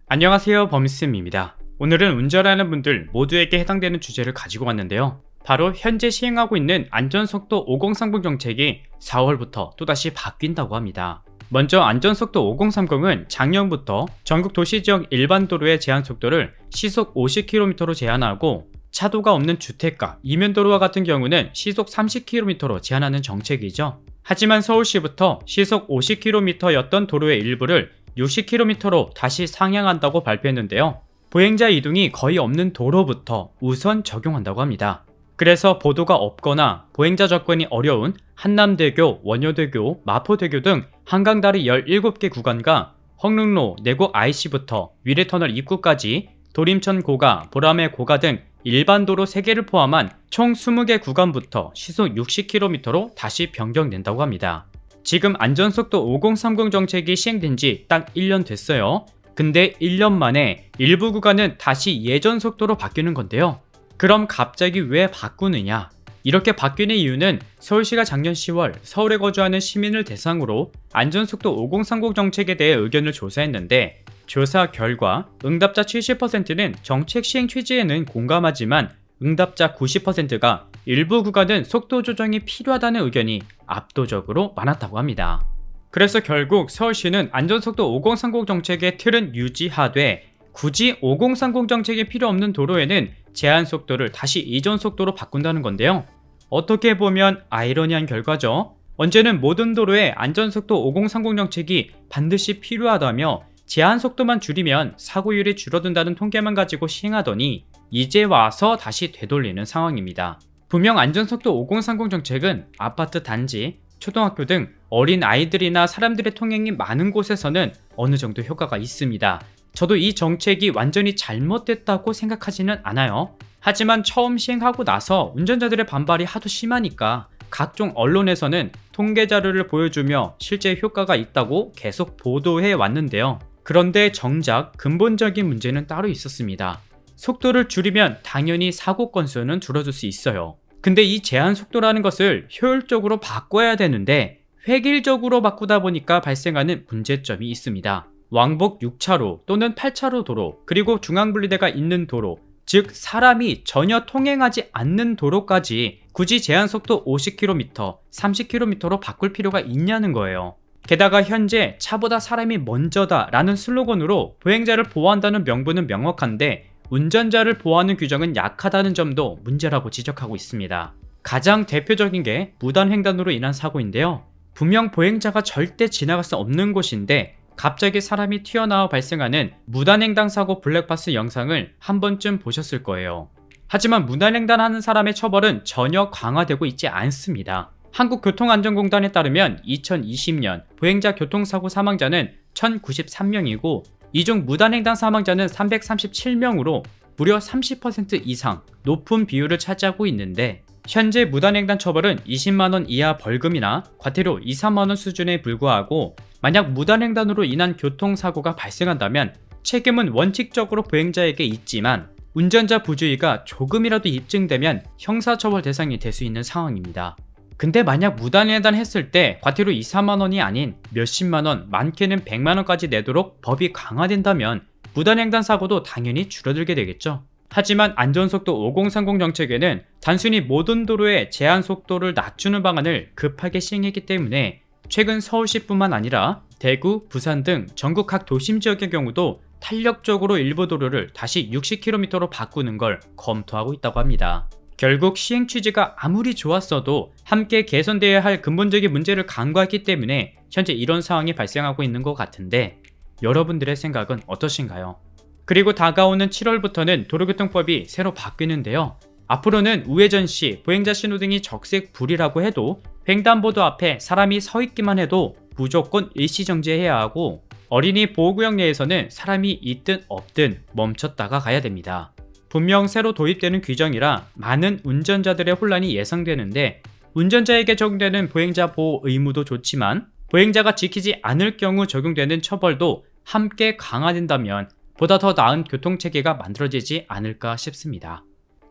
안녕하세요, 범쌤입니다. 오늘은 운전하는 분들 모두에게 해당되는 주제를 가지고 왔는데요. 바로 현재 시행하고 있는 안전속도 5030 정책이 4월부터 또다시 바뀐다고 합니다. 먼저 안전속도 5030은 작년부터 전국 도시지역 일반 도로의 제한속도를 시속 50km로 제한하고 차도가 없는 주택가, 이면도로와 같은 경우는 시속 30km로 제한하는 정책이죠. 하지만 서울시부터 시속 50km였던 도로의 일부를 60km로 다시 상향한다고 발표했는데요. 보행자 이동이 거의 없는 도로부터 우선 적용한다고 합니다. 그래서 보도가 없거나 보행자 접근이 어려운 한남대교, 원효대교, 마포대교 등 한강다리 17개 구간과 홍릉로, 내곡 IC부터 위례터널 입구까지 도림천 고가, 보람의 고가 등 일반 도로 3개를 포함한 총 20개 구간부터 시속 60km로 다시 변경된다고 합니다. 지금 안전속도 5030 정책이 시행된 지 딱 1년 됐어요. 근데 1년 만에 일부 구간은 다시 예전 속도로 바뀌는 건데요. 그럼 갑자기 왜 바꾸느냐? 이렇게 바뀌는 이유는 서울시가 작년 10월 서울에 거주하는 시민을 대상으로 안전속도 5030 정책에 대해 의견을 조사했는데 조사 결과 응답자 70%는 정책 시행 취지에는 공감하지만 응답자 90%가 일부 구간은 속도 조정이 필요하다는 의견이 압도적으로 많았다고 합니다. 그래서 결국 서울시는 안전속도 5030 정책의 틀은 유지하되 굳이 5030 정책이 필요 없는 도로에는 제한 속도를 다시 이전 속도로 바꾼다는 건데요. 어떻게 보면 아이러니한 결과죠. 언제는 모든 도로에 안전속도 5030 정책이 반드시 필요하다며 제한 속도만 줄이면 사고율이 줄어든다는 통계만 가지고 시행하더니 이제 와서 다시 되돌리는 상황입니다. 분명 안전속도 5030 정책은 아파트 단지, 초등학교 등 어린 아이들이나 사람들의 통행이 많은 곳에서는 어느 정도 효과가 있습니다. 저도 이 정책이 완전히 잘못됐다고 생각하지는 않아요. 하지만 처음 시행하고 나서 운전자들의 반발이 하도 심하니까 각종 언론에서는 통계 자료를 보여주며 실제 효과가 있다고 계속 보도해 왔는데요. 그런데 정작 근본적인 문제는 따로 있었습니다. 속도를 줄이면 당연히 사고 건수는 줄어들 수 있어요. 근데 이 제한 속도라는 것을 효율적으로 바꿔야 되는데 획일적으로 바꾸다 보니까 발생하는 문제점이 있습니다. 왕복 6차로 또는 8차로 도로, 그리고 중앙분리대가 있는 도로, 즉 사람이 전혀 통행하지 않는 도로까지 굳이 제한 속도 50km, 30km로 바꿀 필요가 있냐는 거예요. 게다가 현재 차보다 사람이 먼저다 라는 슬로건으로 보행자를 보호한다는 명분은 명확한데 운전자를 보호하는 규정은 약하다는 점도 문제라고 지적하고 있습니다. 가장 대표적인 게 무단횡단으로 인한 사고인데요. 분명 보행자가 절대 지나갈 수 없는 곳인데 갑자기 사람이 튀어나와 발생하는 무단횡단 사고 블랙박스 영상을 한 번쯤 보셨을 거예요. 하지만 무단횡단하는 사람의 처벌은 전혀 강화되고 있지 않습니다. 한국교통안전공단에 따르면 2020년 보행자 교통사고 사망자는 1093명이고 이 중 무단횡단 사망자는 337명으로 무려 30% 이상 높은 비율을 차지하고 있는데 현재 무단횡단 처벌은 20만원 이하 벌금이나 과태료 2, 3만원 수준에 불과하고 만약 무단횡단으로 인한 교통사고가 발생한다면 책임은 원칙적으로 보행자에게 있지만 운전자 부주의가 조금이라도 입증되면 형사처벌 대상이 될 수 있는 상황입니다. 근데 만약 무단횡단 했을 때 과태료 2, 3만원이 아닌 몇십만원, 많게는 100만원까지 내도록 법이 강화된다면 무단횡단 사고도 당연히 줄어들게 되겠죠. 하지만 안전속도 5030 정책에는 단순히 모든 도로의 제한 속도를 낮추는 방안을 급하게 시행했기 때문에 최근 서울시뿐만 아니라 대구, 부산 등 전국 각 도심 지역의 경우도 탄력적으로 일부 도로를 다시 60km로 바꾸는 걸 검토하고 있다고 합니다. 결국 시행 취지가 아무리 좋았어도 함께 개선되어야 할 근본적인 문제를 간과했기 때문에 현재 이런 상황이 발생하고 있는 것 같은데 여러분들의 생각은 어떠신가요? 그리고 다가오는 7월부터는 도로교통법이 새로 바뀌는데요. 앞으로는 우회전 시 보행자 신호등이 적색 불이라고 해도 횡단보도 앞에 사람이 서 있기만 해도 무조건 일시정지해야 하고 어린이 보호구역 내에서는 사람이 있든 없든 멈췄다가 가야 됩니다. 분명 새로 도입되는 규정이라 많은 운전자들의 혼란이 예상되는데 운전자에게 적용되는 보행자 보호 의무도 좋지만 보행자가 지키지 않을 경우 적용되는 처벌도 함께 강화된다면 보다 더 나은 교통체계가 만들어지지 않을까 싶습니다.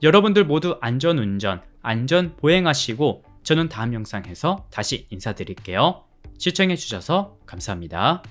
여러분들 모두 안전운전, 안전보행하시고 저는 다음 영상에서 다시 인사드릴게요. 시청해주셔서 감사합니다.